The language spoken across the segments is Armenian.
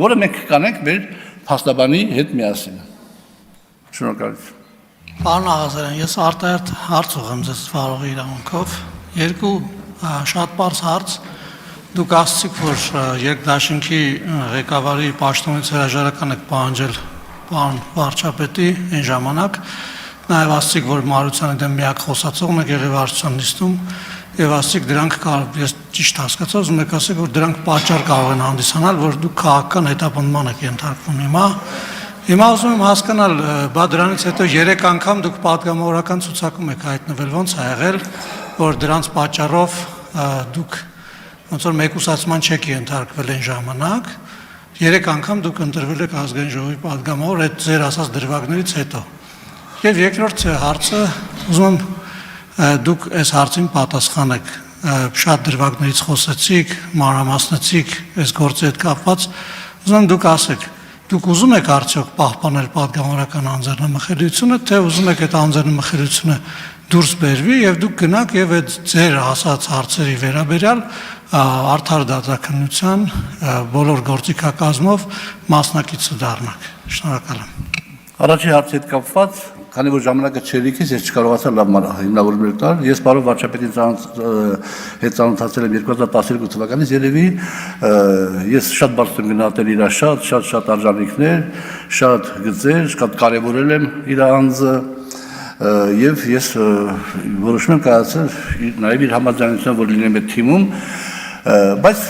որը մենք կանենք մեր փաստաբանի հետ միասին։ Շնորհակալություն։ Պարոն Աղազարյան, ես արտահերթ հարց ուղղեմ ձեզ վարողի իրավունքով։ Երկու շատ պարզ հարց։ Դուք ասացիք, որ երկդաշինքի ղեկավարի պաշտոնից հրաժարական եք պահանջել պարոն վարչապետի այն ժամանակ, նաև ասացիք, որ Մարությանի դեմ միակ խոսացողն եք եղել վարչության նիստում, եւ ասացիք դրանք կարող, ես ճիշտ հասկացա, ուզում եք ասեք, որ դրանք պատճառ կարող են հանդիսանալ, որ դուք քաղաքական հետապնդման եք ենթարկվում Հիմա ուզում եմ հասկանալ, բա դրանից հետո 3 անգամ դուք պատգամավորական ցուցակում եք հայտնվել, ոնց է եղել, որ դրանց պատճառով դուք ոնց որ մեկուսացման չեք ենթարկվել այն ժամանակ, 3 անգամ դուք ընտրվել եք ազգային ժողովի պատգամավոր այդ ձեր ասած դրվագներից հետո։ Եվ երկրորդ հարցը, ուզում եմ դուք այս հարցին պատասխանեք, շատ դրվագներից խոսեցիք, մանրամասնեցիք այս գործի հետ կապված, ուզում եմ դուք ասեք, դուք ուզում եք արդյոք պահպանել պատգամավորական անձեռնմխելիությունը, թե ուզում եք այդ անձեռնմխելիությունը դուրս բերվի եւ դուք գնաք եւ այդ ձեր ասած հարցերի վերաբերյալ արդար դատաքննության բոլոր գործիքակազմով մասնակիցը դառնաք։ Շնորհակալ եմ։ Առաջի հարցի հետ կապված, քանի որ ժամանակը չերիքից ես չկարողացա լավ հիմնավորումներ տալ, ես պարոն վարչապետի հետ ծանոթացել եմ 2012 թվականից, երևի ես շատ բարձր եմ գնահատել իր շատ արժանինքներ, շատ գծեր, շատ կարևորել եմ իր անձը եւ ես որոշում եմ կայացել նաեւ իր համաձայնությամբ, որ լինեմ այդ թիմում, բայց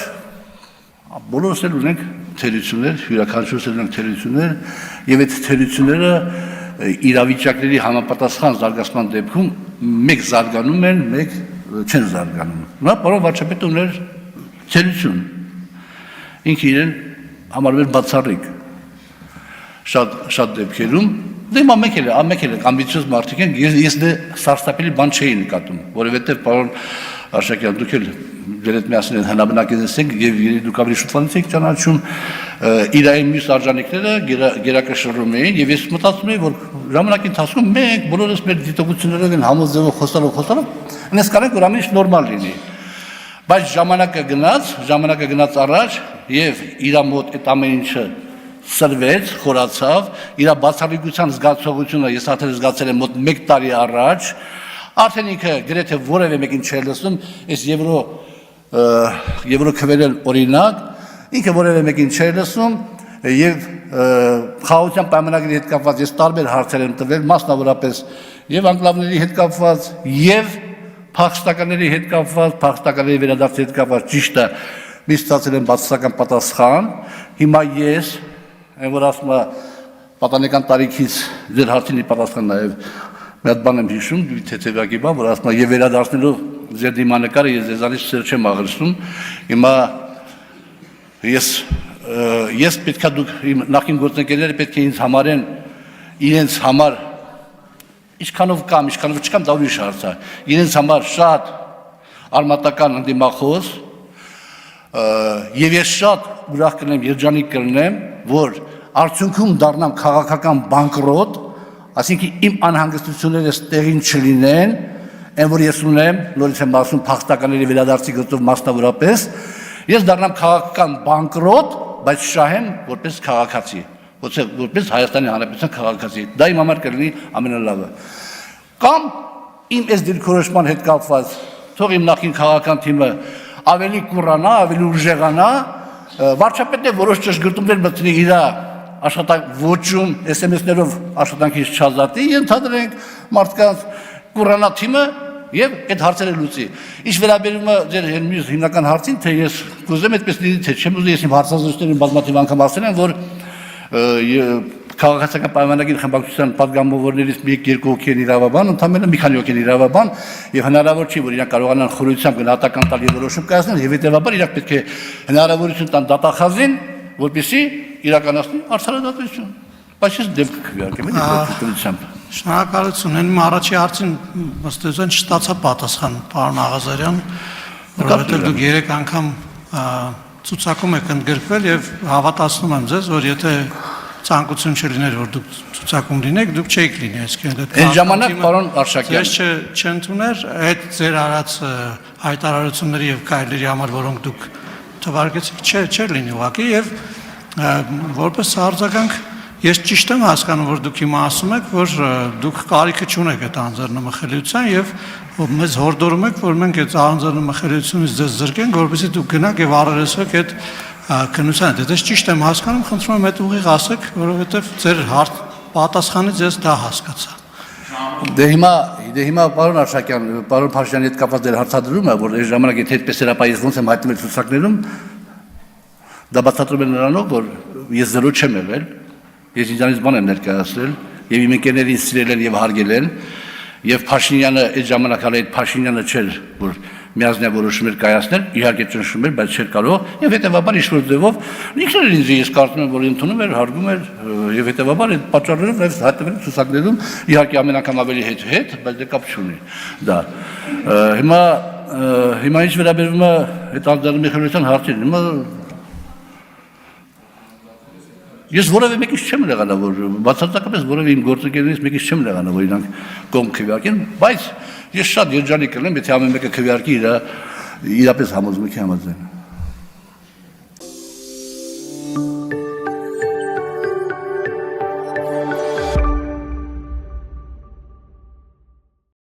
բոլորս էլ ունենք թերություններ, յուրաքանչյուրս ունենք թերություններ եւ այդ թերությունները իրավիճակների համապատասխան զարգացման դեպքում մեկ զարգանում են, մեկ չեն զարգանում։ Նա պարոն վարչապետը ուներ թերություն։ Ինքը իրեն համարվել բացառիկ շատ դեպքերում, դե ամենք էլ ամբիցիոզ մարդիկ են, ես դե սարսափելի բան չէի նկատում, որովհետեւ պարոն Արշակյան, դուք էլ դեր հետ միասին հնաբնակեցես եք եւ դուք ավելի շուտվանից եք ճանաչում իր այն մյուս արժանինքները գերակշռում էին եւ ես մտածում եմ, որ ժամանակի ընթացքում մենք բոլորս մեր դիտողություններով են համոզելով խոսալով այնպես կարենք որ ամեն ինչ նորմալ լինի, բայց ժամանակը գնաց առաջ եւ իր մոտ այդ ամեն ինչը սրվեց, խորացավ, իր բացառիկության զգացողությունը ես արդեն զգացել եմ մոտ 1 տարի առաջ, արդեն ինքը գրեթե որևէ մեկին չէր լսում, այս եվրո քվերել օրինակ, ինքը որևէ մեկին չէր լսում եւ խաղաղության պայմանագրի հետ կապված ես տարբեր հարցեր եմ տվել, մասնավորապես եւ անկլավների հետ կապված եւ փախստականների հետ կապված, փախստականների վերադարձի հետ կապված ճիշտ է, մի ստացել եմ բացասական պատասխան, հիմա ես այն որ ասում եմ պատանեկան տարիքից ձեր հարցին պատասխան նաեւ մի հատ բան եմ հիշում, թեթևակի բան, որ ասում եմ եւ վերադարձնելով ձեր դիմանկարը ես ձեզանից սեր չեմ աղրսում, հիմա ես պետք է դուք նախին գործընկերները պետք է ինձ համարեն իրենց համար ինչքանով կամ չկամ դա ուրիշ հարց է, իրենց համար շատ արմատական ընդդիմախոս եւ ես շատ ուրախ կլինեմ երջանիկ կլինեմ, որ արդյունքում դառնամ քաղաքական բանկրոտ, այսինքն իմ անհանգստությունները տեղին չլինեն, այն որ ես ունեմ, նորից եմ ասում փախստականների վերադարձի գծով մասնավորապես, ես դառնամ քաղաքական բանկրոտ, բայց շահեմ որպես քաղաքացի, որպես Հայաստանի Հանրապետության քաղաքացի, դա իմ համար կլինի ամենալավը։ Կամ իմ այս դիրքորոշման հետ կապված, թող իմ նախին քաղաքական թիմը ավելի կուրանա, ավելի ուժեղանա, վարչապետը որոշ ճշգրտումներ մտնի իր աշխատանք ոչում SMS-ներով աշխատանքից չազատի, ենթադրենք մարդկանց կուրանա թիմը եւ այդ հարցերը լուծի։ Ինչ վերաբերում է ձեր մյուս հիմնական հարցին, թե ես կուզեմ այդպես լինի, թե չեմ ուզում, ես իմ հարցազրույցներին բազմաթիվ անգամ ասել եմ, որ քաղաքացիական պայմանագիր խմբակցության պատգամավորներից 1-2 հոգի են իրավաբան, ընդամենը մի քանի հոգի են իրավաբան եւ հնարավոր չի, որ իրանք կարողանան խորությամբ գնահատական տալ եւ որոշում կայացնել եւ հետեւաբար իրանք պետք է հնարավորություն տան դատախազին, որպեսզի իրականացնի արդարադատություն։ Բայց ես դեպք քվեարկեմ դեպքությամբ։ Շնորհակալություն։ Այն առաջի հարցին ըստեյության չստացա պատասխան, պարոն Աղազարյան, որովհետեւ դուք 3 անգամ ցուցակում եք ընդգրկվել եւ հավատացնում եմ ձեզ, որ եթե ցանկություն չլիներ, որ դուք ցուցակում լինեք, դուք չէիք լինի, այսինքն այդ ժամանակ պարոն Արշակյան ես չընդուներ այդ ձեր արած հայտարարությունների եւ քայլերի համար, որոնք դուք թվարկեցիք, չէր լինի ուղղակի եւ որպես արձագանք ես ճիշտ եմ հասկանում, որ դուք հիմա ասում եք, որ դուք կարիքը չունեք այդ անձեռնմխելիության եւ մեզ հորդորում եք, որ մենք այդ անձեռնմխելիությունից ձեզ զրկենք, որպեսզի դուք գնաք եւ առերեսվեք այդ քննությանը։ Դες ճիշտ եմ հասկանում, խնդրում եմ այդ ուղիղ ասեք, որովհետեւ ձեր պատասխանից ես դա հասկացա։ Դե հիմա պարոն Արշակյան, պարոն Փաշինյանի հետ կապված դեր հարցադրումը, որ այս ժամանակ եթե այդպես հրապարակից ոնց եմ հայտնել ցուցակներում, դա բացատրում է նրանով, որ ես զրո չեմ եղել, ես ինձանից բան եմ ներկայացրել, եւ իմ ընկերներին սիրել են եւ հարգել են, եւ Փաշինյանը այդ ժամանակ հələ այդ Փաշինյանը չէր, որ միազնյա որոշումներ կայացնել, իհարկե ճնշում էր, բայց չէր կարող, եւ հետեւաբար ինչ-որ ձևով ինքն էլ ինձ ես կարծում եմ, որ ընդունում էր, հարգում էր, եւ հետեւաբար այդ պատճառներով այս հայտնվել ցուցակներում, իհարկե ամեն անգամ ավելի հետ, բայց դե կապ չունի դա։ Հիմա ինչ վերաբերում է այդ անձեռնմխելիության հարցին, հիմա ես որևէ մեկից չեմ եղանա, որ բացարձակապես որևէ իմ գործընկերներից մեկից չեմ եղանա, որ իրանք կողմ քվեարկեն, բայց ես շատ երջանիկ կլինեմ, եթե ամեն մեկը քվեարկի իրապես համոզմունքի համաձայն։